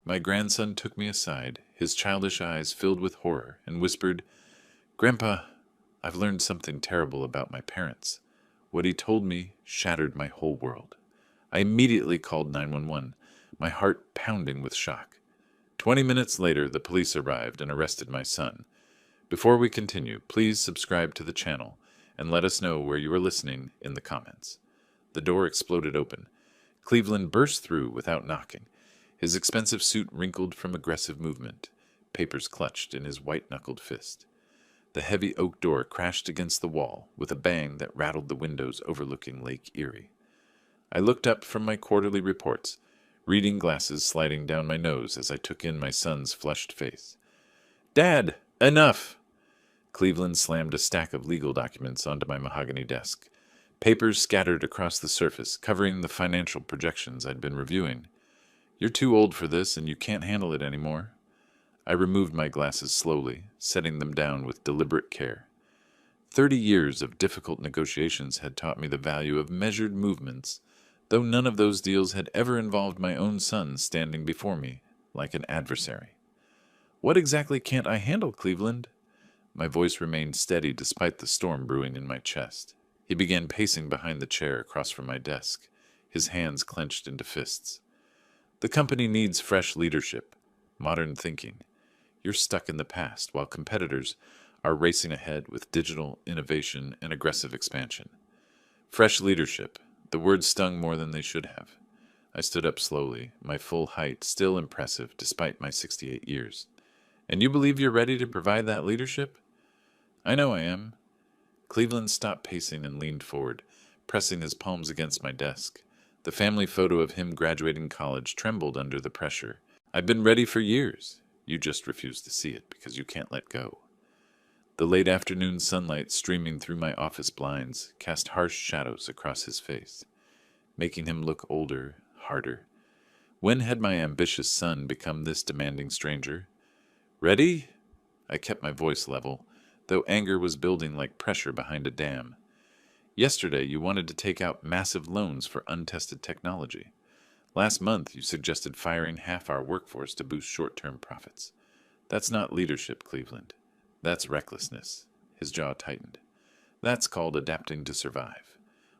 My grandson took me aside, his childish eyes filled with horror, and whispered, "Grandpa, I've learned something terrible about my parents." What he told me shattered my whole world. I immediately called 911, my heart pounding with shock. 20 minutes later, the police arrived and arrested my son. Before we continue, please subscribe to the channel and let us know where you are listening in the comments. The door exploded open. Cleveland burst through without knocking, his expensive suit wrinkled from aggressive movement, papers clutched in his white-knuckled fist. The heavy oak door crashed against the wall with a bang that rattled the windows overlooking Lake Erie. I looked up from my quarterly reports, reading glasses sliding down my nose as I took in my son's flushed face. "Dad, enough!" Cleveland slammed a stack of legal documents onto my mahogany desk. Papers scattered across the surface, covering the financial projections I'd been reviewing. "You're too old for this, and you can't handle it anymore." I removed my glasses slowly, setting them down with deliberate care. 30 years of difficult negotiations had taught me the value of measured movements, though none of those deals had ever involved my own son standing before me like an adversary. "What exactly can't I handle, Cleveland?" My voice remained steady despite the storm brewing in my chest. He began pacing behind the chair across from my desk, his hands clenched into fists. "The company needs fresh leadership, modern thinking. You're stuck in the past, while competitors are racing ahead with digital innovation and aggressive expansion." Fresh leadership. The words stung more than they should have. I stood up slowly, my full height still impressive despite my 68 years. "And you believe you're ready to provide that leadership?" "I know I am." Cleveland stopped pacing and leaned forward, pressing his palms against my desk. The family photo of him graduating college trembled under the pressure. "I've been ready for years. You just refuse to see it because you can't let go." The late afternoon sunlight streaming through my office blinds cast harsh shadows across his face, making him look older, harder. When had my ambitious son become this demanding stranger? "Ready?" I kept my voice level, though anger was building like pressure behind a dam. "Yesterday you wanted to take out massive loans for untested technology. Last month you suggested firing half our workforce to boost short-term profits. That's not leadership, Cleveland. That's recklessness." His jaw tightened. "That's called adapting to survive.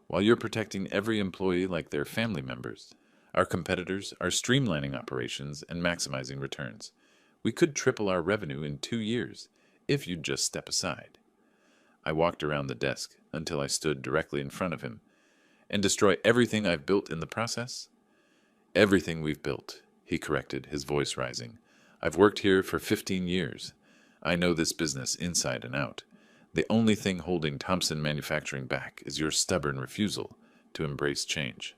While you're protecting every employee like they're family members, our competitors are streamlining operations and maximizing returns. We could triple our revenue in 2 years if you'd just step aside." I walked around the desk until I stood directly in front of him. "And destroy everything I've built in the process?" "Everything we've built," he corrected, his voice rising. "I've worked here for 15 years. I know this business inside and out. The only thing holding Thompson Manufacturing back is your stubborn refusal to embrace change."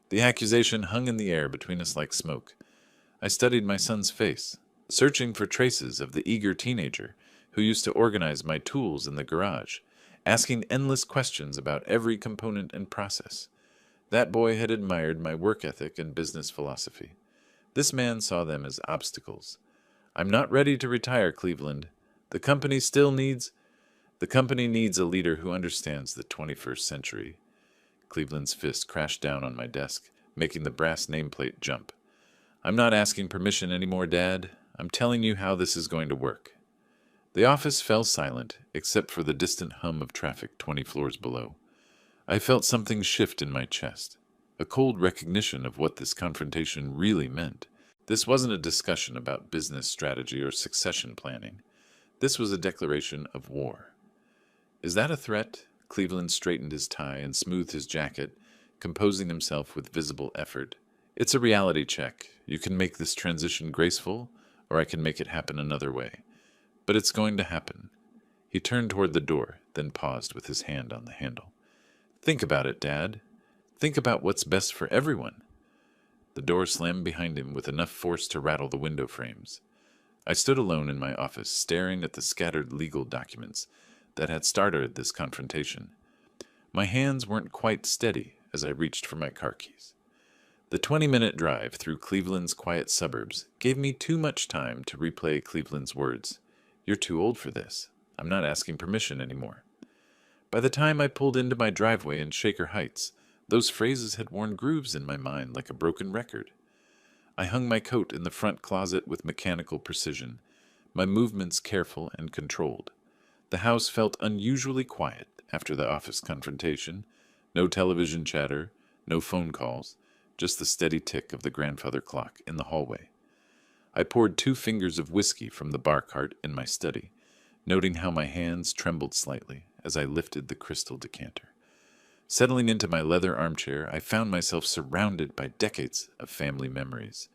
The accusation hung in the air between us like smoke. I studied my son's face, searching for traces of the eager teenager who used to organize my tools in the garage, asking endless questions about every component and process. That boy had admired my work ethic and business philosophy. This man saw them as obstacles. "I'm not ready to retire, Cleveland. The company needs a leader who understands the 21st century." Cleveland's fist crashed down on my desk, making the brass nameplate jump. "I'm not asking permission anymore, Dad. I'm telling you how this is going to work." The office fell silent, except for the distant hum of traffic 20 floors below. I felt something shift in my chest, a cold recognition of what this confrontation really meant. This wasn't a discussion about business strategy or succession planning. This was a declaration of war. "Is that a threat?" Cleveland straightened his tie and smoothed his jacket, composing himself with visible effort. "It's a reality check. You can make this transition graceful, or I can make it happen another way. But it's going to happen." He turned toward the door, then paused with his hand on the handle. "Think about it, Dad. Think about what's best for everyone." The door slammed behind him with enough force to rattle the window frames. I stood alone in my office, staring at the scattered legal documents that had started this confrontation. My hands weren't quite steady as I reached for my car keys. The 20-minute drive through Cleveland's quiet suburbs gave me too much time to replay Cleveland's words. "You're too old for this. I'm not asking permission anymore." By the time I pulled into my driveway in Shaker Heights, those phrases had worn grooves in my mind like a broken record. I hung my coat in the front closet with mechanical precision, my movements careful and controlled. The house felt unusually quiet after the office confrontation. No television chatter, no phone calls, just the steady tick of the grandfather clock in the hallway. I poured 2 fingers of whiskey from the bar cart in my study, noting how my hands trembled slightly as I lifted the crystal decanter. Settling into my leather armchair, I found myself surrounded by decades of family memories.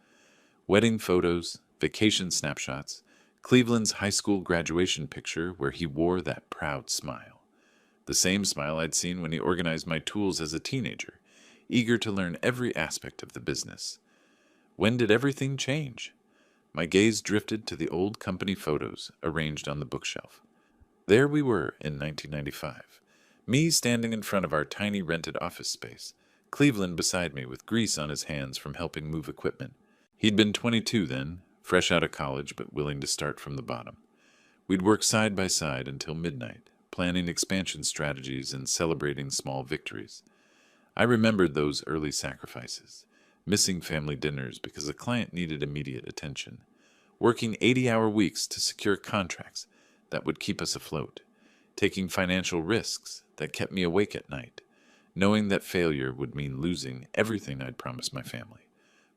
Wedding photos, vacation snapshots, Cleveland's high school graduation picture where he wore that proud smile. The same smile I'd seen when he organized my tools as a teenager, eager to learn every aspect of the business. When did everything change? My gaze drifted to the old company photos arranged on the bookshelf. There we were in 1995. Me standing in front of our tiny rented office space, Cleveland beside me with grease on his hands from helping move equipment. He'd been 22 then, fresh out of college but willing to start from the bottom. We'd work side by side until midnight, planning expansion strategies and celebrating small victories. I remembered those early sacrifices, missing family dinners because a client needed immediate attention, working 80-hour weeks to secure contracts that would keep us afloat, taking financial risks that kept me awake at night, knowing that failure would mean losing everything I'd promised my family.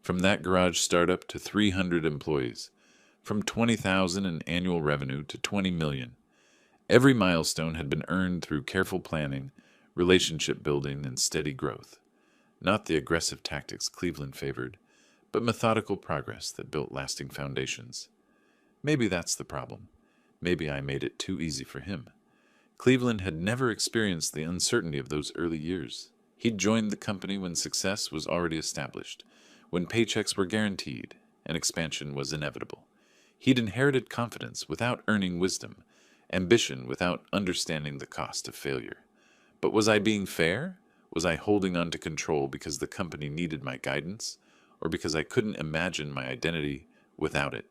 From that garage startup to 300 employees, from $20,000 in annual revenue to $20 million. Every milestone had been earned through careful planning, relationship building, and steady growth. Not the aggressive tactics Cleveland favored, but methodical progress that built lasting foundations. Maybe that's the problem. Maybe I made it too easy for him. Cleveland had never experienced the uncertainty of those early years. He'd joined the company when success was already established, when paychecks were guaranteed and expansion was inevitable. He'd inherited confidence without earning wisdom, ambition without understanding the cost of failure. But was I being fair? Was I holding on to control because the company needed my guidance, or because I couldn't imagine my identity without it?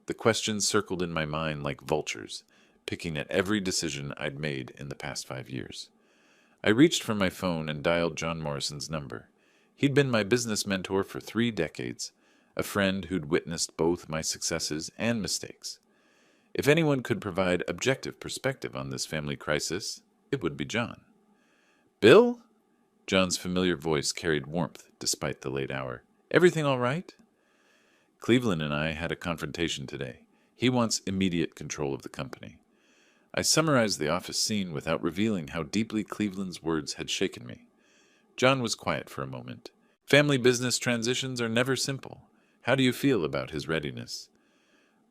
The questions circled in my mind like vultures, picking at every decision I'd made in the past 5 years. I reached for my phone and dialed John Morrison's number. He'd been my business mentor for 3 decades, a friend who'd witnessed both my successes and mistakes. If anyone could provide objective perspective on this family crisis, it would be John. "Bill?" John's familiar voice carried warmth despite the late hour. "Everything all right?" Cleveland and I had a confrontation today. He wants immediate control of the company. I summarized the office scene without revealing how deeply Cleveland's words had shaken me. John was quiet for a moment. "Family business transitions are never simple. How do you feel about his readiness?"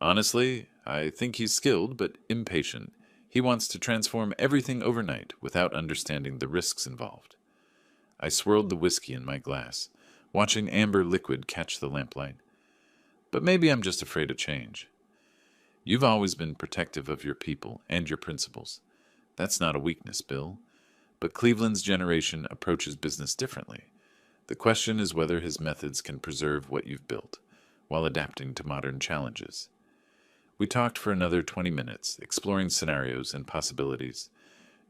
"Honestly, I think he's skilled but impatient. He wants to transform everything overnight without understanding the risks involved." I swirled the whiskey in my glass, watching amber liquid catch the lamplight. But maybe I'm just afraid of change. You've always been protective of your people and your principles. That's not a weakness, Bill. But Cleveland's generation approaches business differently. The question is whether his methods can preserve what you've built, while adapting to modern challenges. We talked for another 20 minutes, exploring scenarios and possibilities.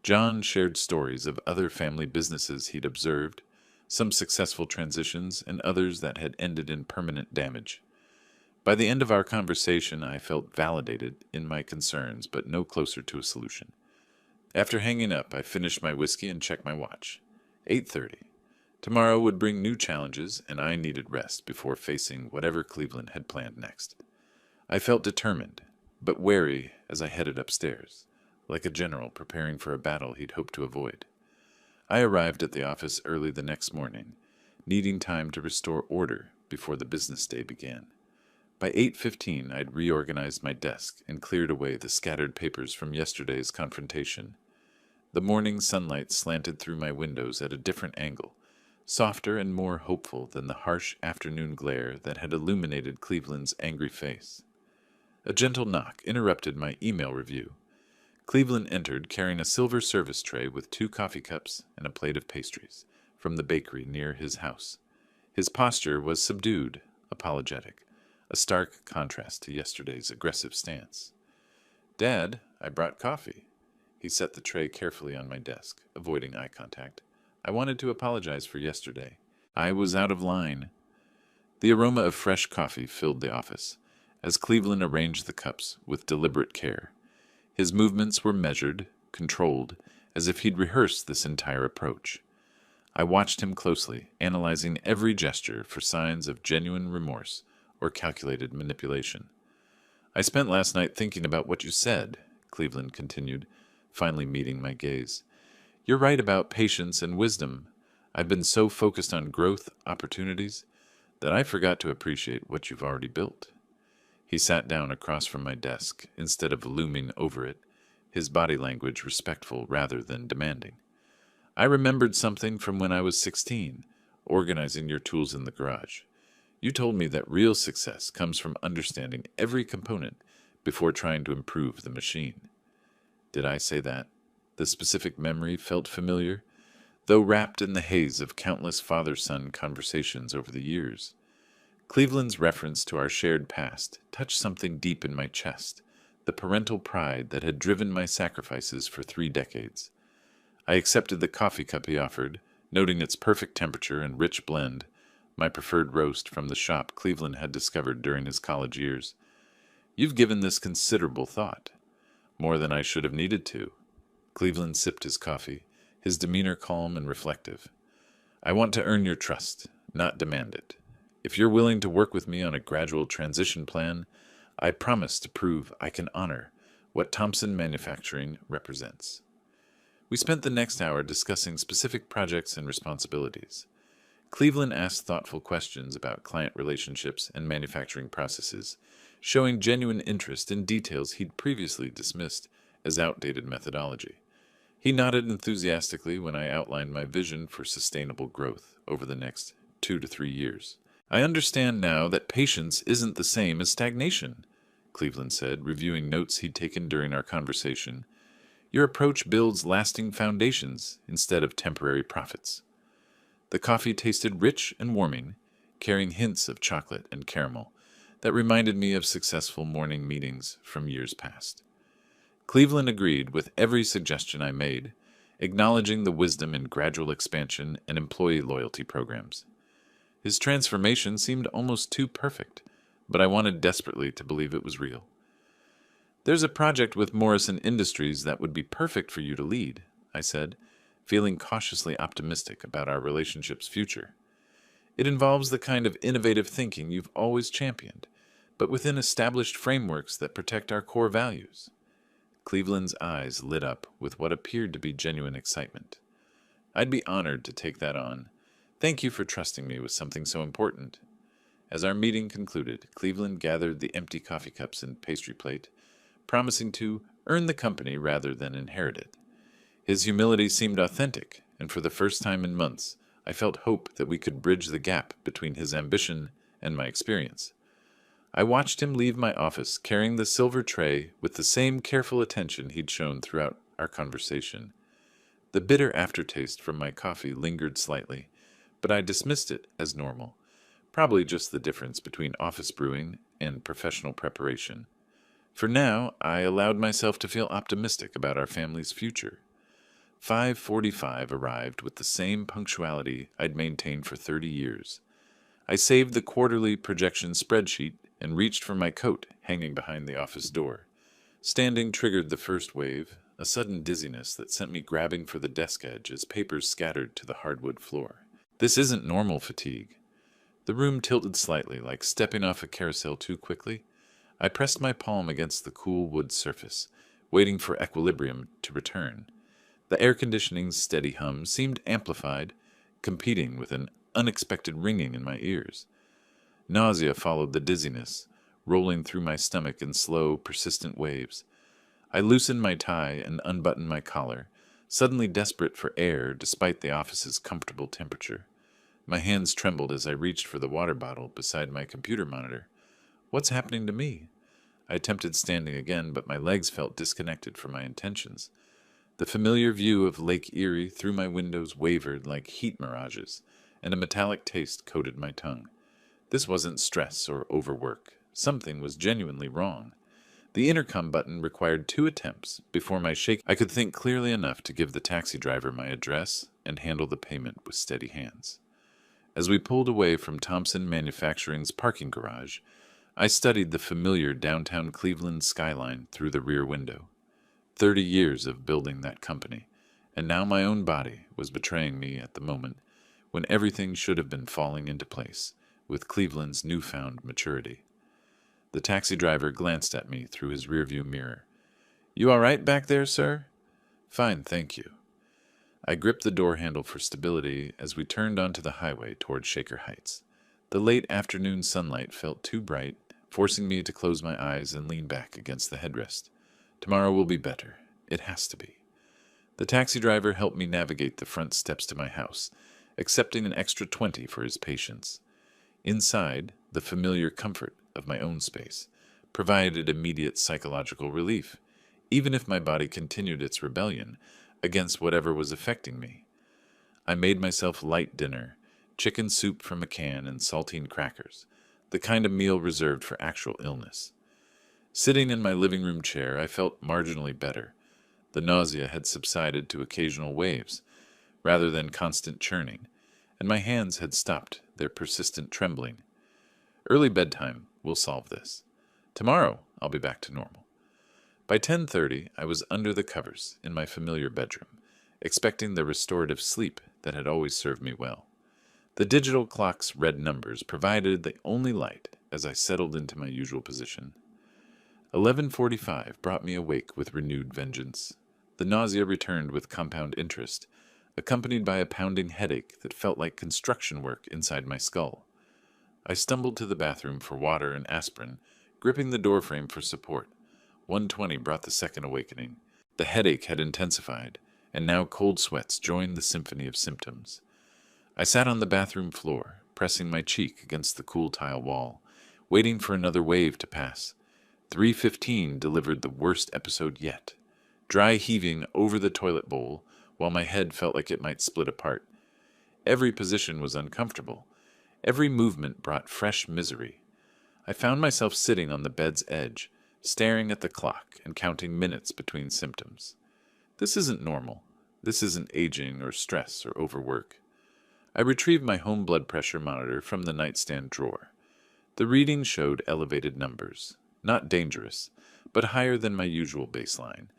John shared stories of other family businesses he'd observed, some successful transitions and others that had ended in permanent damage. By the end of our conversation, I felt validated in my concerns, but no closer to a solution. After hanging up, I finished my whiskey and checked my watch. 8:30. Tomorrow would bring new challenges, and I needed rest before facing whatever Cleveland had planned next. I felt determined, but wary as I headed upstairs, like a general preparing for a battle he'd hoped to avoid. I arrived at the office early the next morning, needing time to restore order before the business day began. By 8:15, I'd reorganized my desk and cleared away the scattered papers from yesterday's confrontation. The morning sunlight slanted through my windows at a different angle, softer and more hopeful than the harsh afternoon glare that had illuminated Cleveland's angry face. A gentle knock interrupted my email review. Cleveland entered carrying a silver service tray with 2 coffee cups and a plate of pastries from the bakery near his house. His posture was subdued, apologetic, a stark contrast to yesterday's aggressive stance. "Dad, I brought coffee." He set the tray carefully on my desk, avoiding eye contact. "I wanted to apologize for yesterday. I was out of line." The aroma of fresh coffee filled the office, as Cleveland arranged the cups with deliberate care. His movements were measured, controlled, as if he'd rehearsed this entire approach. I watched him closely, analyzing every gesture for signs of genuine remorse or calculated manipulation. "I spent last night thinking about what you said," Cleveland continued, finally meeting my gaze. "You're right about patience and wisdom. I've been so focused on growth opportunities that I forgot to appreciate what you've already built." He sat down across from my desk instead of looming over it, his body language respectful rather than demanding. "I remembered something from when I was 16, organizing your tools in the garage. You told me that real success comes from understanding every component before trying to improve the machine." Did I say that? The specific memory felt familiar, though wrapped in the haze of countless father-son conversations over the years. Cleveland's reference to our shared past touched something deep in my chest, the parental pride that had driven my sacrifices for 3 decades. I accepted the coffee cup he offered, noting its perfect temperature and rich blend, my preferred roast from the shop Cleveland had discovered during his college years. "You've given this considerable thought. More than I should have needed to." Cleveland sipped his coffee, his demeanor calm and reflective. "I want to earn your trust, not demand it. If you're willing to work with me on a gradual transition plan, I promise to prove I can honor what Thompson Manufacturing represents." We spent the next hour discussing specific projects and responsibilities. Cleveland asked thoughtful questions about client relationships and manufacturing processes, showing genuine interest in details he'd previously dismissed as outdated methodology. He nodded enthusiastically when I outlined my vision for sustainable growth over the next 2 to 3 years. "I understand now that patience isn't the same as stagnation," Cleveland said, reviewing notes he'd taken during our conversation. "Your approach builds lasting foundations instead of temporary profits." The coffee tasted rich and warming, carrying hints of chocolate and caramel that reminded me of successful morning meetings from years past. Cleveland agreed with every suggestion I made, acknowledging the wisdom in gradual expansion and employee loyalty programs. His transformation seemed almost too perfect, but I wanted desperately to believe it was real. "There's a project with Morrison Industries that would be perfect for you to lead," I said, feeling cautiously optimistic about our relationship's future. "It involves the kind of innovative thinking you've always championed, but within established frameworks that protect our core values." Cleveland's eyes lit up with what appeared to be genuine excitement. "I'd be honored to take that on. Thank you for trusting me with something so important." As our meeting concluded, Cleveland gathered the empty coffee cups and pastry plate, promising to earn the company rather than inherit it. His humility seemed authentic, and for the first time in months, I felt hope that we could bridge the gap between his ambition and my experience. I watched him leave my office carrying the silver tray with the same careful attention he'd shown throughout our conversation. The bitter aftertaste from my coffee lingered slightly, but I dismissed it as normal, probably just the difference between office brewing and professional preparation. For now, I allowed myself to feel optimistic about our family's future. 5:45 arrived with the same punctuality I'd maintained for 30 years. I saved the quarterly projection spreadsheet and reached for my coat hanging behind the office door. Standing triggered the first wave, a sudden dizziness that sent me grabbing for the desk edge as papers scattered to the hardwood floor. This isn't normal fatigue. The room tilted slightly, like stepping off a carousel too quickly. I pressed my palm against the cool wood surface, waiting for equilibrium to return. The air conditioning's steady hum seemed amplified, competing with an unexpected ringing in my ears. Nausea followed the dizziness, rolling through my stomach in slow, persistent waves. I loosened my tie and unbuttoned my collar, suddenly desperate for air despite the office's comfortable temperature. My hands trembled as I reached for the water bottle beside my computer monitor. What's happening to me? I attempted standing again, but my legs felt disconnected from my intentions. The familiar view of Lake Erie through my windows wavered like heat mirages, and a metallic taste coated my tongue. This wasn't stress or overwork. Something was genuinely wrong. The intercom button required 2 attempts before I could think clearly enough to give the taxi driver my address and handle the payment with steady hands. As we pulled away from Thompson Manufacturing's parking garage, I studied the familiar downtown Cleveland skyline through the rear window. 30 years of building that company, and now my own body was betraying me at the moment when everything should have been falling into place with Cleveland's newfound maturity. The taxi driver glanced at me through his rearview mirror. "You all right back there, sir?" "Fine, thank you." I gripped the door handle for stability as we turned onto the highway toward Shaker Heights. The late afternoon sunlight felt too bright, forcing me to close my eyes and lean back against the headrest. Tomorrow will be better. It has to be. The taxi driver helped me navigate the front steps to my house, accepting an extra 20 for his patience. Inside, the familiar comfort of my own space provided immediate psychological relief, even if my body continued its rebellion against whatever was affecting me. I made myself light dinner, chicken soup from a can and saltine crackers, the kind of meal reserved for actual illness. Sitting in my living room chair, I felt marginally better. The nausea had subsided to occasional waves, rather than constant churning, and my hands had stopped their persistent trembling. Early bedtime will solve this. Tomorrow, I'll be back to normal. By 10:30, I was under the covers in my familiar bedroom, expecting the restorative sleep that had always served me well. The digital clock's red numbers provided the only light as I settled into my usual position. 11:45 brought me awake with renewed vengeance. The nausea returned with compound interest, accompanied by a pounding headache that felt like construction work inside my skull. I stumbled to the bathroom for water and aspirin, gripping the doorframe for support. 1:20 brought the second awakening. The headache had intensified, and now cold sweats joined the symphony of symptoms. I sat on the bathroom floor, pressing my cheek against the cool tile wall, waiting for another wave to pass. 3:15 delivered the worst episode yet, dry heaving over the toilet bowl while my head felt like it might split apart. Every position was uncomfortable. Every movement brought fresh misery. I found myself sitting on the bed's edge, staring at the clock and counting minutes between symptoms. This isn't normal. This isn't aging or stress or overwork. I retrieved my home blood pressure monitor from the nightstand drawer. The reading showed elevated numbers. Not dangerous, but higher than my usual baseline.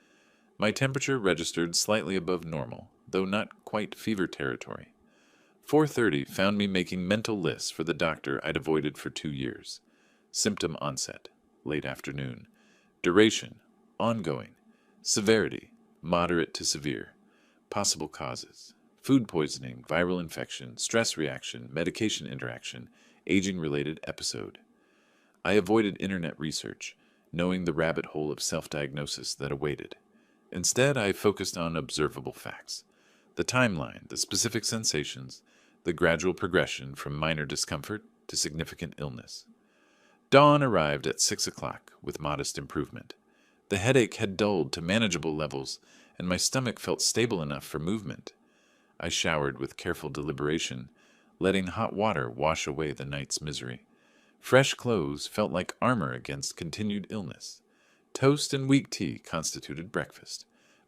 My temperature registered slightly above normal, though not quite fever territory. 4:30 found me making mental lists for the doctor I'd avoided for 2 years. Symptom onset, late afternoon. Duration, ongoing. Severity, moderate to severe. Possible causes, food poisoning, viral infection, stress reaction, medication interaction, aging-related episode. I avoided internet research, knowing the rabbit hole of self-diagnosis that awaited. Instead, I focused on observable facts. The timeline, the specific sensations, the gradual progression from minor discomfort to significant illness. Dawn arrived at 6 o'clock with modest improvement. The headache had dulled to manageable levels, and my stomach felt stable enough for movement. I showered with careful deliberation, letting hot water wash away the night's misery. Fresh clothes felt like armor against continued illness. Toast and weak tea constituted breakfast,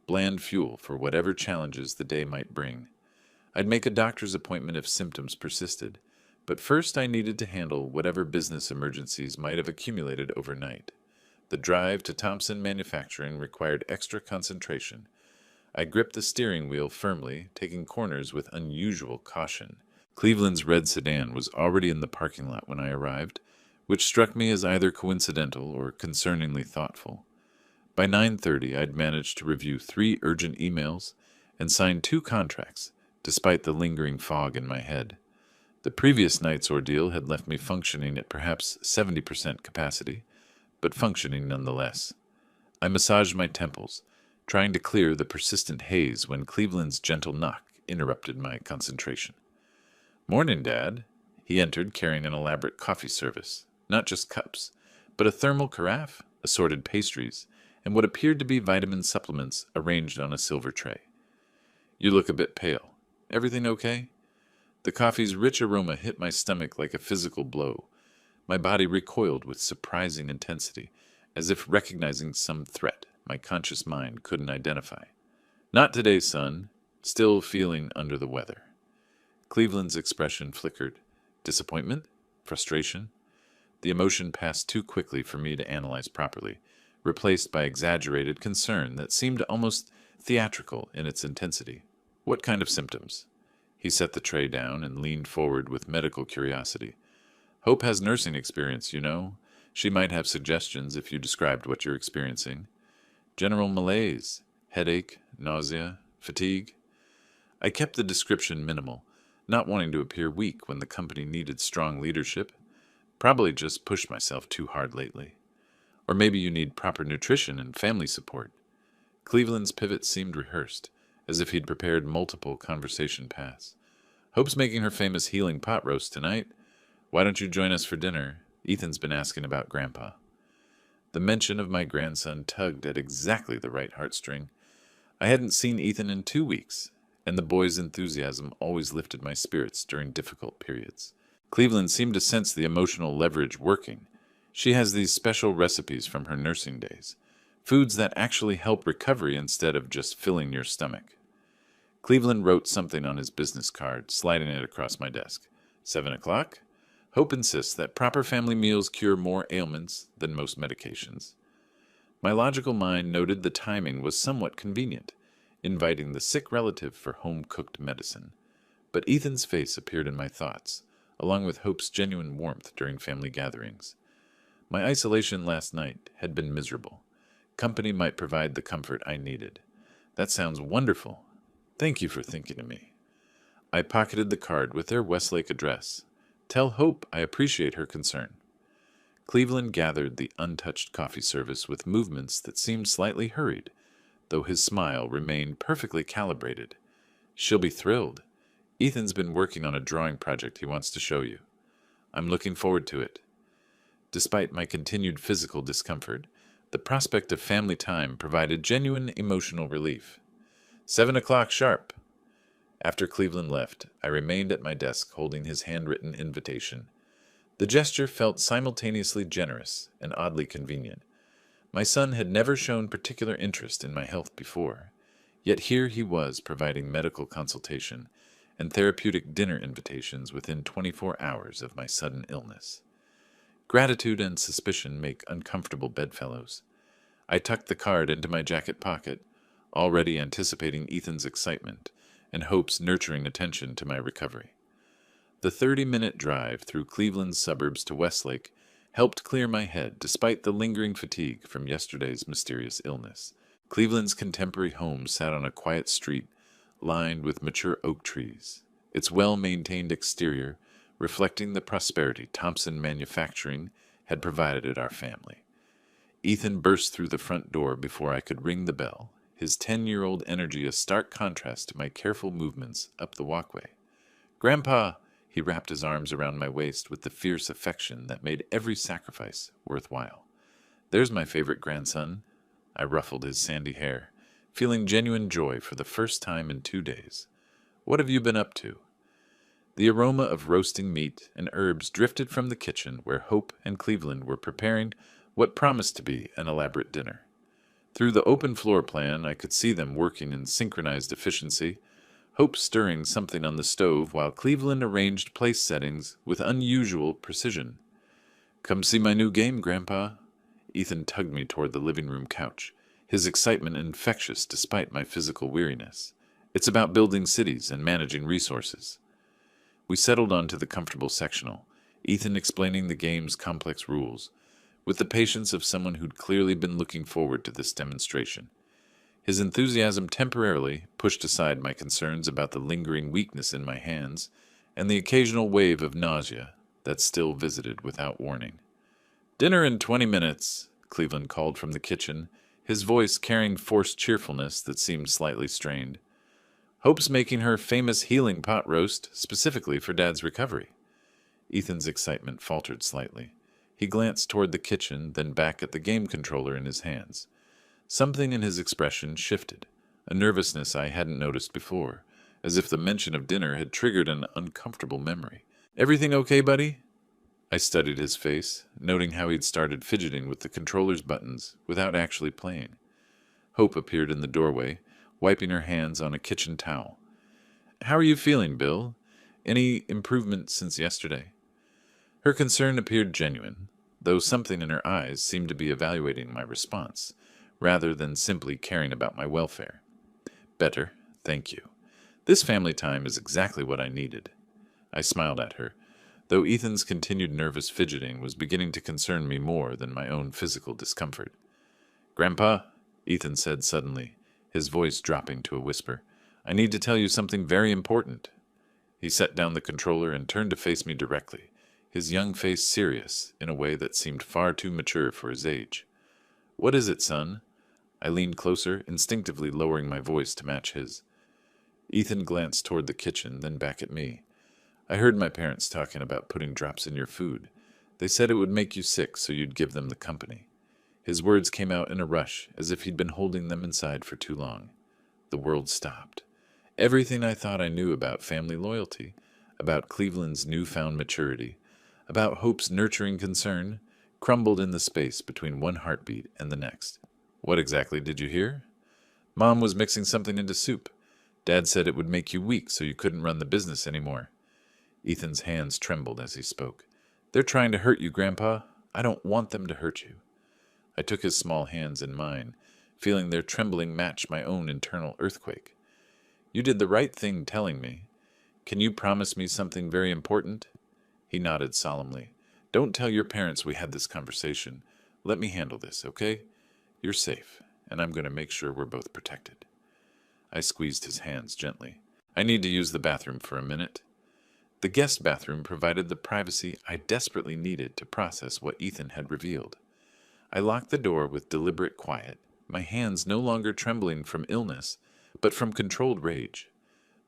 bland fuel for whatever challenges the day might bring. I'd make a doctor's appointment if symptoms persisted, but first I needed to handle whatever business emergencies might have accumulated overnight. The drive to Thompson Manufacturing required extra concentration. I gripped the steering wheel firmly, taking corners with unusual caution. Cleveland's red sedan was already in the parking lot when I arrived, which struck me as either coincidental or concerningly thoughtful. By 9:30, I'd managed to review 3 urgent emails and sign 2 contracts, despite the lingering fog in my head. The previous night's ordeal had left me functioning at perhaps 70% capacity, but functioning nonetheless. I massaged my temples, trying to clear the persistent haze when Cleveland's gentle knock interrupted my concentration. "Morning, Dad." He entered carrying an elaborate coffee service, not just cups, but a thermal carafe, assorted pastries, and what appeared to be vitamin supplements arranged on a silver tray. "You look a bit pale. Everything okay?" The coffee's rich aroma hit my stomach like a physical blow. My body recoiled with surprising intensity, as if recognizing some threat my conscious mind couldn't identify. "Not today, son. Still feeling under the weather." Cleveland's expression flickered. Disappointment? Frustration? The emotion passed too quickly for me to analyze properly, replaced by exaggerated concern that seemed almost theatrical in its intensity. What kind of symptoms? He set the tray down and leaned forward with medical curiosity. Hope has nursing experience, you know. She might have suggestions if you described what you're experiencing. General malaise, headache, nausea, fatigue. I kept the description minimal, not wanting to appear weak when the company needed strong leadership. Probably just pushed myself too hard lately. Or maybe you need proper nutrition and family support. Cleveland's pivot seemed rehearsed, as if he'd prepared multiple conversation paths. Hope's making her famous healing pot roast tonight. Why don't you join us for dinner? Ethan's been asking about Grandpa. The mention of my grandson tugged at exactly the right heartstring. I hadn't seen Ethan in 2 weeks, and the boy's enthusiasm always lifted my spirits during difficult periods. Cleveland seemed to sense the emotional leverage working. She has these special recipes from her nursing days, foods that actually help recovery instead of just filling your stomach. Cleveland wrote something on his business card, sliding it across my desk. 7 o'clock? Hope insists that proper family meals cure more ailments than most medications. My logical mind noted the timing was somewhat convenient, inviting the sick relative for home-cooked medicine. But Ethan's face appeared in my thoughts, along with Hope's genuine warmth during family gatherings. My isolation last night had been miserable. Company might provide the comfort I needed. That sounds wonderful. Thank you for thinking of me. I pocketed the card with their Westlake address. Tell Hope I appreciate her concern. Cleveland gathered the untouched coffee service with movements that seemed slightly hurried, though his smile remained perfectly calibrated. She'll be thrilled. Ethan's been working on a drawing project he wants to show you. I'm looking forward to it. Despite my continued physical discomfort, the prospect of family time provided genuine emotional relief. 7 o'clock sharp. After Cleveland left, I remained at my desk holding his handwritten invitation. The gesture felt simultaneously generous and oddly convenient. My son had never shown particular interest in my health before, yet here he was providing medical consultation and therapeutic dinner invitations within 24 hours of my sudden illness. Gratitude and suspicion make uncomfortable bedfellows. I tucked the card into my jacket pocket, already anticipating Ethan's excitement and Hope's nurturing attention to my recovery. The 30-minute drive through Cleveland's suburbs to Westlake helped clear my head despite the lingering fatigue from yesterday's mysterious illness. Cleveland's contemporary home sat on a quiet street lined with mature oak trees, its well-maintained exterior reflecting the prosperity Thompson Manufacturing had provided at our family. Ethan burst through the front door before I could ring the bell, his 10-year-old energy a stark contrast to my careful movements up the walkway. "Grandpa!" He wrapped his arms around my waist with the fierce affection that made every sacrifice worthwhile. "There's my favorite grandson." I ruffled his sandy hair, feeling genuine joy for the first time in 2 days. "What have you been up to?" The aroma of roasting meat and herbs drifted from the kitchen where Hope and Cleveland were preparing what promised to be an elaborate dinner. Through the open floor plan, I could see them working in synchronized efficiency, Hope stirring something on the stove while Cleveland arranged place settings with unusual precision. "Come see my new game, Grandpa." Ethan tugged me toward the living room couch, his excitement infectious despite my physical weariness. "It's about building cities and managing resources." We settled onto the comfortable sectional, Ethan explaining the game's complex rules, with the patience of someone who'd clearly been looking forward to this demonstration. His enthusiasm temporarily pushed aside my concerns about the lingering weakness in my hands and the occasional wave of nausea that still visited without warning. "Dinner in 20 minutes, Cleveland called from the kitchen, his voice carrying forced cheerfulness that seemed slightly strained. "Hope's making her famous healing pot roast specifically for Dad's recovery." Ethan's excitement faltered slightly. He glanced toward the kitchen, then back at the game controller in his hands. Something in his expression shifted, a nervousness I hadn't noticed before, as if the mention of dinner had triggered an uncomfortable memory. "Everything okay, buddy?" I studied his face, noting how he'd started fidgeting with the controller's buttons without actually playing. Hope appeared in the doorway, wiping her hands on a kitchen towel. "How are you feeling, Bill?" Any improvement since yesterday? Her concern appeared genuine, though something in her eyes seemed to be evaluating my response, rather than simply caring about my welfare. Better, thank you. This family time is exactly what I needed. I smiled at her, though Ethan's continued nervous fidgeting was beginning to concern me more than my own physical discomfort. Grandpa, Ethan said suddenly, his voice dropping to a whisper, I need to tell you something very important. He set down the controller and turned to face me directly, his young face serious in a way that seemed far too mature for his age. What is it, son? I leaned closer, instinctively lowering my voice to match his. Ethan glanced toward the kitchen, then back at me. I heard my parents talking about putting drops in your food. They said it would make you sick, so you'd give them the company. His words came out in a rush, as if he'd been holding them inside for too long. The world stopped. Everything I thought I knew about family loyalty, about Cleveland's newfound maturity, about Hope's nurturing concern, crumbled in the space between one heartbeat and the next. What exactly did you hear? Mom was mixing something into soup. Dad said it would make you weak so you couldn't run the business anymore. Ethan's hands trembled as he spoke. They're trying to hurt you, Grandpa. I don't want them to hurt you. I took his small hands in mine, feeling their trembling match my own internal earthquake. You did the right thing telling me. Can you promise me something very important? He nodded solemnly. Don't tell your parents we had this conversation. Let me handle this, okay? You're safe, and I'm going to make sure we're both protected. I squeezed his hands gently. I need to use the bathroom for a minute. The guest bathroom provided the privacy I desperately needed to process what Ethan had revealed. I locked the door with deliberate quiet, my hands no longer trembling from illness, but from controlled rage.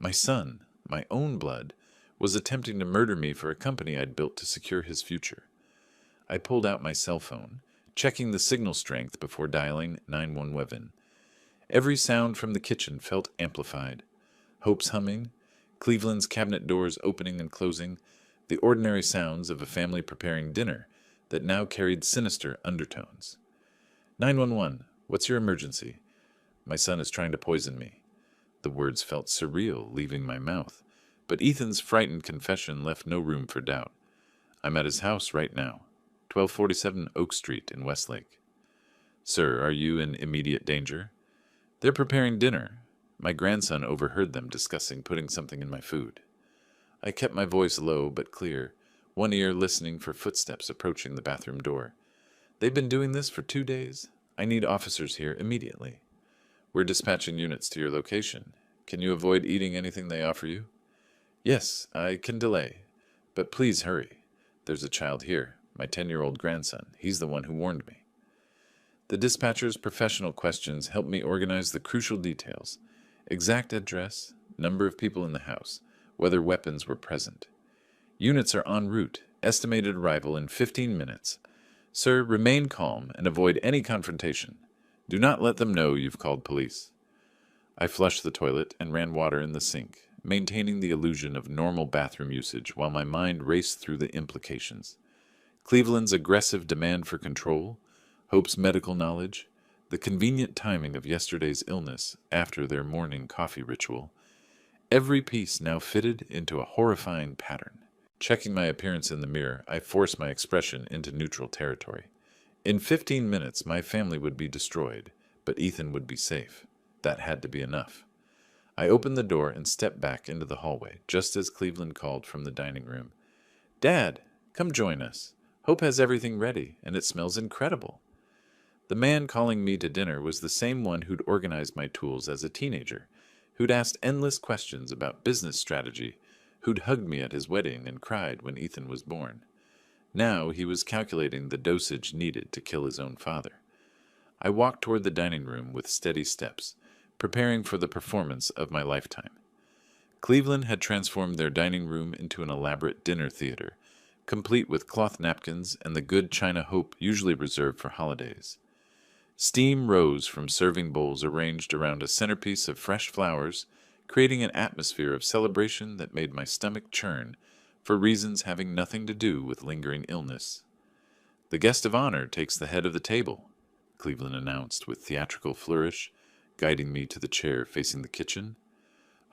My son, my own blood, was attempting to murder me for a company I'd built to secure his future. I pulled out my cell phone, checking the signal strength before dialing 911. Every sound from the kitchen felt amplified. Hope's humming, Cleveland's cabinet doors opening and closing, the ordinary sounds of a family preparing dinner that now carried sinister undertones. 911, what's your emergency? My son is trying to poison me. The words felt surreal leaving my mouth, but Ethan's frightened confession left no room for doubt. I'm at his house right now, 1247 Oak Street in Westlake. Sir, are you in immediate danger? They're preparing dinner. My grandson overheard them discussing putting something in my food. I kept my voice low but clear, one ear listening for footsteps approaching the bathroom door. They've been doing this for 2 days. I need officers here immediately. We're dispatching units to your location. Can you avoid eating anything they offer you? Yes, I can delay. But please hurry. There's a child here, my 10-year-old grandson. He's the one who warned me. The dispatcher's professional questions helped me organize the crucial details. Exact address, number of people in the house, whether weapons were present. Units are en route. Estimated arrival in 15 minutes. Sir, remain calm and avoid any confrontation. Do not let them know you've called police. I flushed the toilet and ran water in the sink, maintaining the illusion of normal bathroom usage while my mind raced through the implications. Cleveland's aggressive demand for control, Hope's medical knowledge, the convenient timing of yesterday's illness after their morning coffee ritual. Every piece now fitted into a horrifying pattern. Checking my appearance in the mirror, I forced my expression into neutral territory. In 15 minutes, my family would be destroyed, but Ethan would be safe. That had to be enough. I opened the door and stepped back into the hallway, just as Cleveland called from the dining room. Dad, come join us. Hope has everything ready, and it smells incredible. The man calling me to dinner was the same one who'd organized my tools as a teenager, who'd asked endless questions about business strategy, who'd hugged me at his wedding and cried when Ethan was born. Now he was calculating the dosage needed to kill his own father. I walked toward the dining room with steady steps, preparing for the performance of my lifetime. Cleveland had transformed their dining room into an elaborate dinner theater, complete with cloth napkins and the good china Hope usually reserved for holidays. Steam rose from serving bowls arranged around a centerpiece of fresh flowers, creating an atmosphere of celebration that made my stomach churn for reasons having nothing to do with lingering illness. The guest of honor takes the head of the table, Cleveland announced with theatrical flourish, guiding me to the chair facing the kitchen.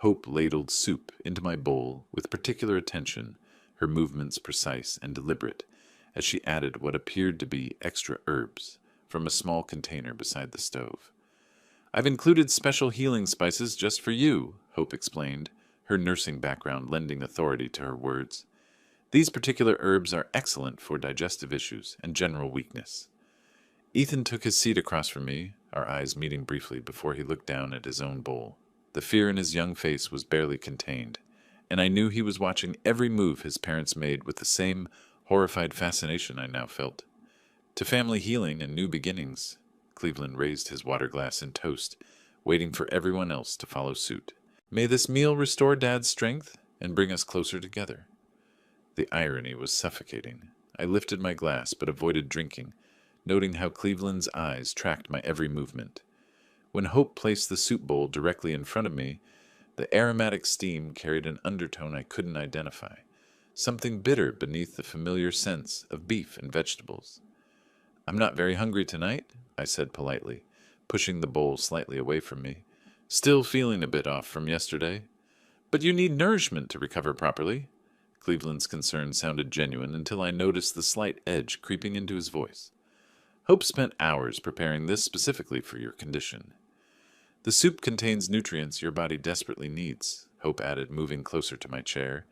Hope ladled soup into my bowl with particular attention, her movements precise and deliberate, as she added what appeared to be extra herbs from a small container beside the stove. "I've included special healing spices just for you," Hope explained, her nursing background lending authority to her words. "These particular herbs are excellent for digestive issues and general weakness." Ethan took his seat across from me, our eyes meeting briefly before he looked down at his own bowl. The fear in his young face was barely contained, and I knew he was watching every move his parents made with the same horrified fascination I now felt. "To family healing and new beginnings." Cleveland raised his water glass in toast, waiting for everyone else to follow suit. "May this meal restore Dad's strength and bring us closer together." The irony was suffocating. I lifted my glass but avoided drinking, noting how Cleveland's eyes tracked my every movement. When Hope placed the soup bowl directly in front of me, the aromatic steam carried an undertone I couldn't identify, something bitter beneath the familiar scents of beef and vegetables. "I'm not very hungry tonight," I said politely, pushing the bowl slightly away from me. "Still feeling a bit off from yesterday." "But you need nourishment to recover properly." Cleveland's concern sounded genuine until I noticed the slight edge creeping into his voice. "Hope spent hours preparing this specifically for your condition." "The soup contains nutrients your body desperately needs," Hope added, moving closer to my chair.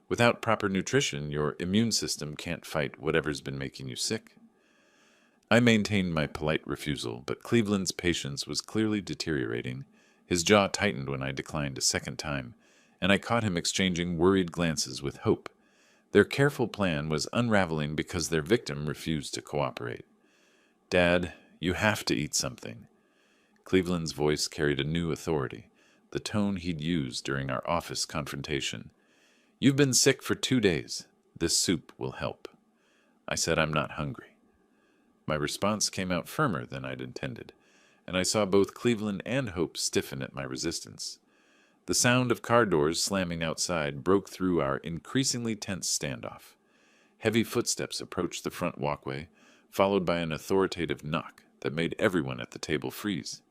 "Without proper nutrition, your immune system can't fight whatever's been making you sick." I maintained my polite refusal, but Cleveland's patience was clearly deteriorating. His jaw tightened when I declined a second time, and I caught him exchanging worried glances with Hope. Their careful plan was unraveling because their victim refused to cooperate. "Dad, you have to eat something." Cleveland's voice carried a new authority, the tone he'd used during our office confrontation. "You've been sick for 2 days. This soup will help." I said I'm not hungry. My response came out firmer than I'd intended, and I saw both Cleveland and Hope stiffen at my resistance. The sound of car doors slamming outside broke through our increasingly tense standoff. Heavy footsteps approached the front walkway, followed by an authoritative knock that made everyone at the table freeze.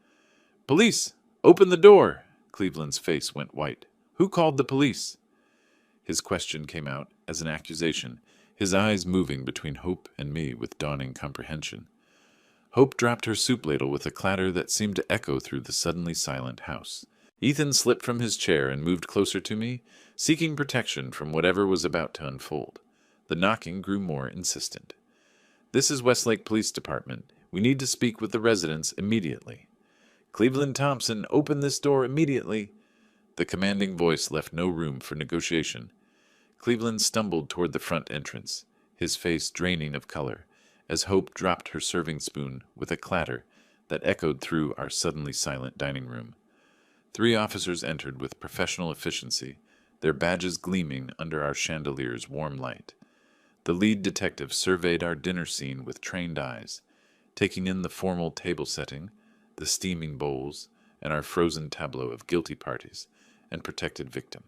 "Police! Open the door!" Cleveland's face went white. "Who called the police?" His question came out as an accusation, his eyes moving between Hope and me with dawning comprehension. Hope dropped her soup ladle with a clatter that seemed to echo through the suddenly silent house. Ethan slipped from his chair and moved closer to me, seeking protection from whatever was about to unfold. The knocking grew more insistent. "This is Westlake Police Department. We need to speak with the residents immediately." "Cleveland Thompson, open this door immediately." The commanding voice left no room for negotiation. Cleveland stumbled toward the front entrance, his face draining of color, as Hope dropped her serving spoon with a clatter that echoed through our suddenly silent dining room. 3 officers entered with professional efficiency, their badges gleaming under our chandelier's warm light. The lead detective surveyed our dinner scene with trained eyes, taking in the formal table setting, the steaming bowls, and our frozen tableau of guilty parties and protected victim.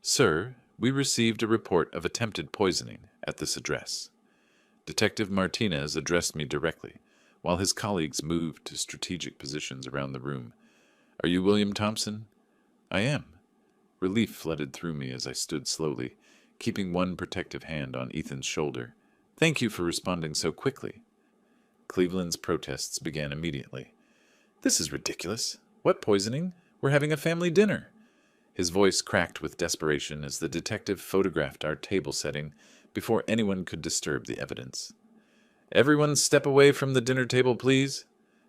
"Sir, we received a report of attempted poisoning at this address." Detective Martinez addressed me directly, while his colleagues moved to strategic positions around the room. "Are you William Thompson?" "I am." Relief flooded through me as I stood slowly, keeping one protective hand on Ethan's shoulder. "Thank you for responding so quickly." Cleveland's protests began immediately. "This is ridiculous. What poisoning? We're having a family dinner." His voice cracked with desperation as the detective photographed our table setting before anyone could disturb the evidence. "Everyone step away from the dinner table, please."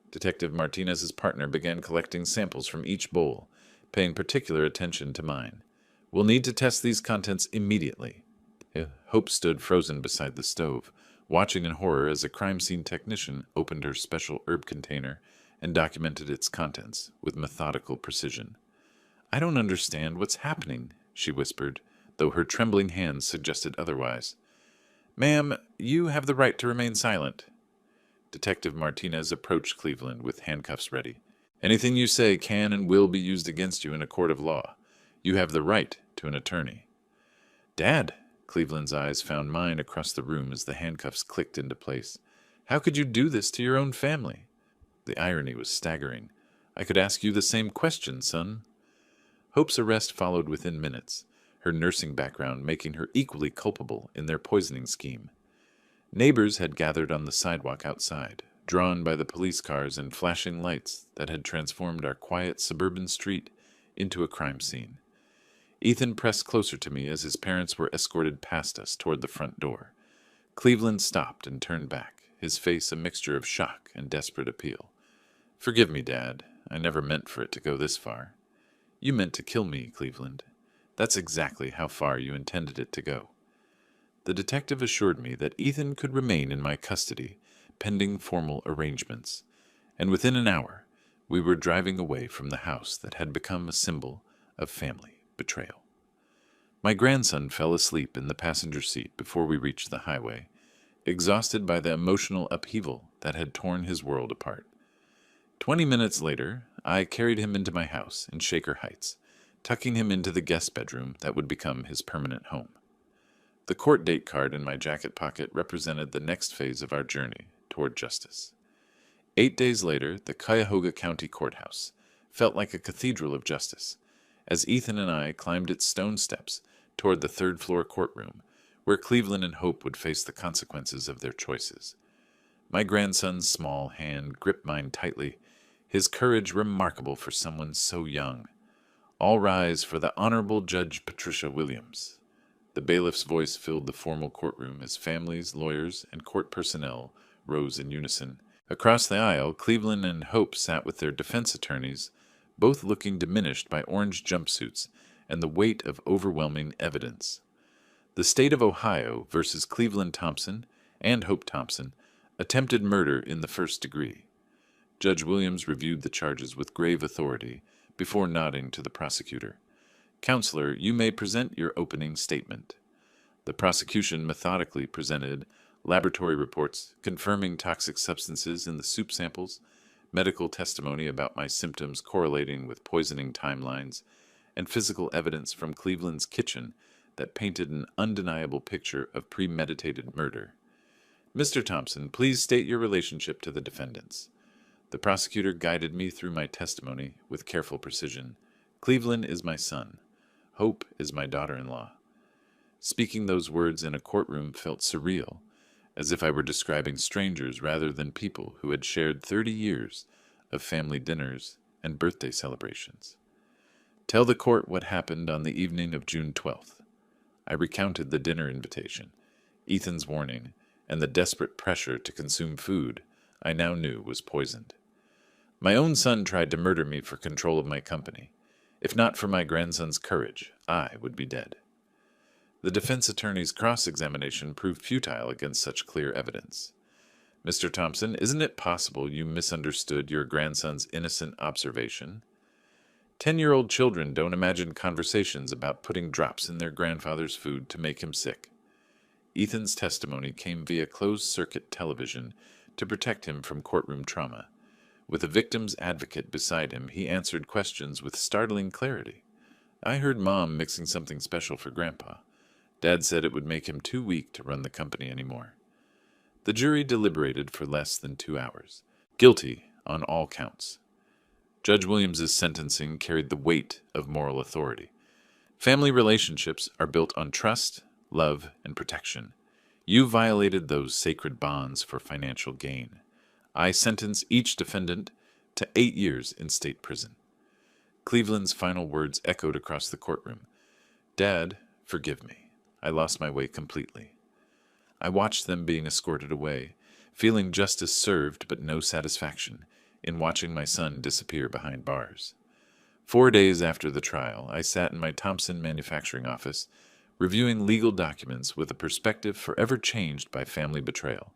Detective Martinez's partner began collecting samples from each bowl, paying particular attention to mine. "We'll need to test these contents immediately." Hope stood frozen beside the stove, watching in horror as a crime scene technician opened her special herb container and documented its contents with methodical precision. "I don't understand what's happening," she whispered, though her trembling hands suggested otherwise. "Ma'am, you have the right to remain silent." Detective Martinez approached Cleveland with handcuffs ready. "Anything you say can and will be used against you in a court of law. You have the right to an attorney." "Dad," Cleveland's eyes found mine across the room as the handcuffs clicked into place. "How could you do this to your own family?" The irony was staggering. "I could ask you the same question, son." Hope's arrest followed within minutes, her nursing background making her equally culpable in their poisoning scheme. Neighbors had gathered on the sidewalk outside, drawn by the police cars and flashing lights that had transformed our quiet suburban street into a crime scene. Ethan pressed closer to me as his parents were escorted past us toward the front door. Cleveland stopped and turned back, his face a mixture of shock and desperate appeal. "Forgive me, Dad. I never meant for it to go this far." "You meant to kill me, Cleveland. That's exactly how far you intended it to go." The detective assured me that Ethan could remain in my custody, pending formal arrangements, and within an hour we were driving away from the house that had become a symbol of family betrayal. My grandson fell asleep in the passenger seat before we reached the highway, exhausted by the emotional upheaval that had torn his world apart. 20 minutes later, I carried him into my house in Shaker Heights, tucking him into the guest bedroom that would become his permanent home. The court date card in my jacket pocket represented the next phase of our journey toward justice. 8 days later, the Cuyahoga County Courthouse felt like a cathedral of justice, as Ethan and I climbed its stone steps toward the third-floor courtroom, where Cleveland and Hope would face the consequences of their choices. My grandson's small hand gripped mine tightly, his courage remarkable for someone so young. "All rise for the Honorable Judge Patricia Williams." The bailiff's voice filled the formal courtroom as families, lawyers, and court personnel rose in unison. Across the aisle, Cleveland and Hope sat with their defense attorneys, both looking diminished by orange jumpsuits and the weight of overwhelming evidence. The state of Ohio versus Cleveland Thompson and Hope Thompson attempted murder in the first degree. Judge Williams reviewed the charges with grave authority before nodding to the prosecutor. "Counselor, you may present your opening statement." The prosecution methodically presented laboratory reports confirming toxic substances in the soup samples, medical testimony about my symptoms correlating with poisoning timelines, and physical evidence from Cleveland's kitchen that painted an undeniable picture of premeditated murder. "Mr. Thompson, please state your relationship to the defendants." The prosecutor guided me through my testimony with careful precision. "Cleveland is my son. Hope is my daughter-in-law." Speaking those words in a courtroom felt surreal, as if I were describing strangers rather than people who had shared 30 years of family dinners and birthday celebrations. "Tell the court what happened on the evening of June 12th. I recounted the dinner invitation, Ethan's warning, and the desperate pressure to consume food I now knew was poisoned. "My own son tried to murder me for control of my company. If not for my grandson's courage, I would be dead." The defense attorney's cross-examination proved futile against such clear evidence. "Mr. Thompson, isn't it possible you misunderstood your grandson's innocent observation? 10-year-old children don't imagine conversations about putting drops in their grandfather's food to make him sick." Ethan's testimony came via closed-circuit television to protect him from courtroom trauma. With a victim's advocate beside him, he answered questions with startling clarity. "I heard Mom mixing something special for Grandpa. Dad said it would make him too weak to run the company anymore." The jury deliberated for less than 2 hours. Guilty on all counts. Judge Williams's sentencing carried the weight of moral authority. Family relationships are built on trust, love, and protection. You violated those sacred bonds for financial gain. I sentence each defendant to 8 years in state prison. Cleveland's final words echoed across the courtroom. "Dad, forgive me. I lost my way completely." I watched them being escorted away, feeling justice served but no satisfaction in watching my son disappear behind bars. 4 days after the trial, I sat in my Thompson manufacturing office, reviewing legal documents with a perspective forever changed by family betrayal.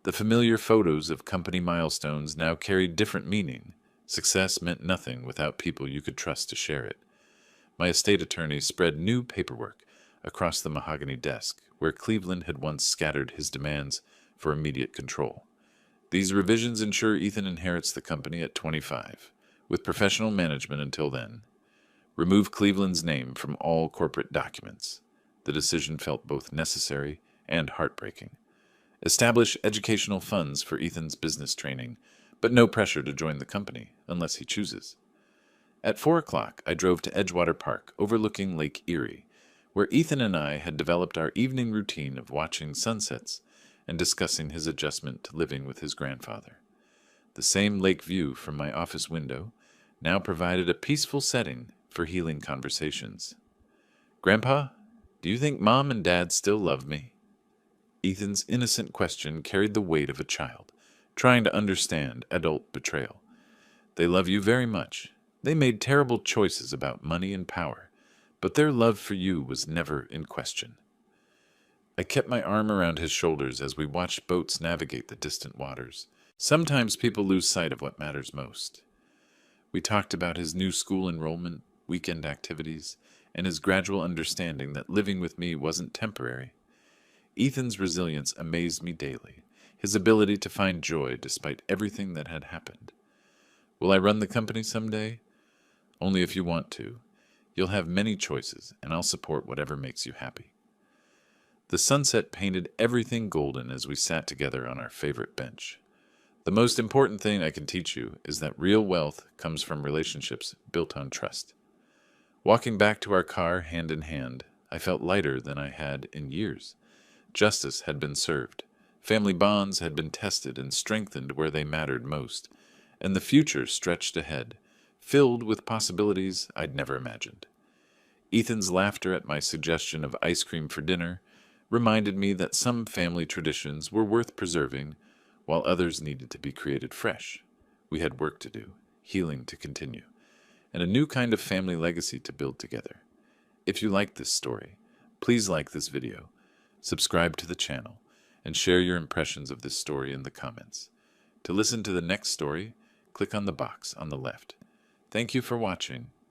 The familiar photos of company milestones now carried different meaning. Success meant nothing without people you could trust to share it. My estate attorney spread new paperwork across the mahogany desk, where Cleveland had once scattered his demands for immediate control. "These revisions ensure Ethan inherits the company at 25, with professional management until then. Remove Cleveland's name from all corporate documents." The decision felt both necessary and heartbreaking. "Establish educational funds for Ethan's business training, but no pressure to join the company unless he chooses." At 4 o'clock, I drove to Edgewater Park, overlooking Lake Erie, where Ethan and I had developed our evening routine of watching sunsets and discussing his adjustment to living with his grandfather. The same lake view from my office window now provided a peaceful setting for healing conversations. "Grandpa, do you think Mom and Dad still love me?" Ethan's innocent question carried the weight of a child, trying to understand adult betrayal. "They love you very much. They made terrible choices about money and power, but their love for you was never in question." I kept my arm around his shoulders as we watched boats navigate the distant waters. Sometimes people lose sight of what matters most. We talked about his new school enrollment, weekend activities, and his gradual understanding that living with me wasn't temporary. Ethan's resilience amazed me daily, his ability to find joy despite everything that had happened. "Will I run the company someday?" "Only if you want to. You'll have many choices, and I'll support whatever makes you happy." The sunset painted everything golden as we sat together on our favorite bench. The most important thing I can teach you is that real wealth comes from relationships built on trust. Walking back to our car hand in hand, I felt lighter than I had in years. Justice had been served. Family bonds had been tested and strengthened where they mattered most, and the future stretched ahead, filled with possibilities I'd never imagined. Ethan's laughter at my suggestion of ice cream for dinner reminded me that some family traditions were worth preserving, while others needed to be created fresh. We had work to do, healing to continue, and a new kind of family legacy to build together. If you like this story, please like this video, subscribe to the channel, and share your impressions of this story in the comments. To listen to the next story, click on the box on the left. Thank you for watching,